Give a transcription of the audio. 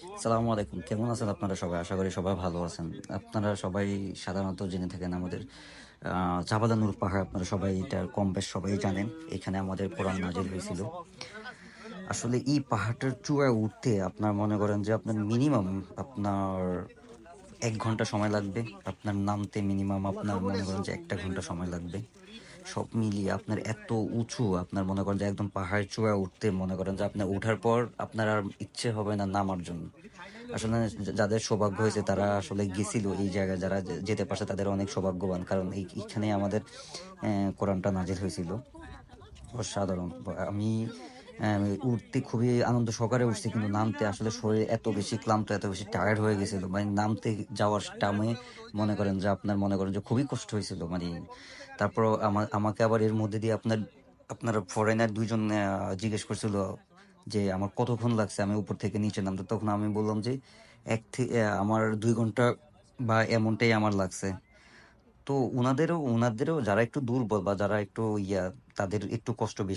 সালামু আলাইকুম। কেমন আছেন আপনারা সবাই? আশা করি সবাই ভালো আছেন। আপনারা সবাই সাধারণত জেনে থাকেন আমাদের জাবালা নূর পাহাড় আপনারা সবাই এটা কম বেশ সবাই জানেন। এখানে আমাদের কোরআন নাজিল হয়েছিল। আসলে এই পাহাড়টার চূড়ায় উঠতে আপনার মনে করেন যে আপনার মিনিমাম আপনার ১ ঘন্টা সময় লাগবে। আপনার নামতে মিনিমাম আপনার মনে করেন যে ১ ঘন্টা সময় লাগবে। সব মিলিয়ে আপনার এত উঁচু আপনার মনে করেন যে একদম পাহাড়ের চূড়ায় উঠতে মনে করেন যে আপনার ওঠার পর আপনার আর ইচ্ছে হবে না নামার জন্য। আসলে যাদের সৌভাগ্য হয়েছে তারা আসলে গেছিল এই জায়গায়, যারা যেতে পারছে তাদের অনেক সৌভাগ্যবান। কারণ এইখানেই আমাদের কোরআনটা নাজিল হয়েছিল। অসাধারণ! আমি উঠতে খুবই আনন্দ সহকারে উঠছি, কিন্তু নামতে আসলে শরীর এত বেশি ক্লান্ত, এত বেশি টায়ার্ড হয়ে গেছিল। মানে নামতে যাওয়ার টাইমে মনে করেন যে আপনার মনে করেন যে খুবই কষ্ট হয়েছিল। মানে তারপরও আমাকে আবার এর মধ্যে দিয়ে আপনার ফরেনার ২ জন জিজ্ঞেস করছিল যে আমার কতক্ষণ লাগছে আমি উপর থেকে নিচে নামতে। তখন আমি বললাম যে আমার ২ ঘন্টা বা এমনটাই আমার লাগছে। তো উনাদেরও যারা একটু দুর্বল বা যারা একটু তাদের একটু কষ্ট বেশি।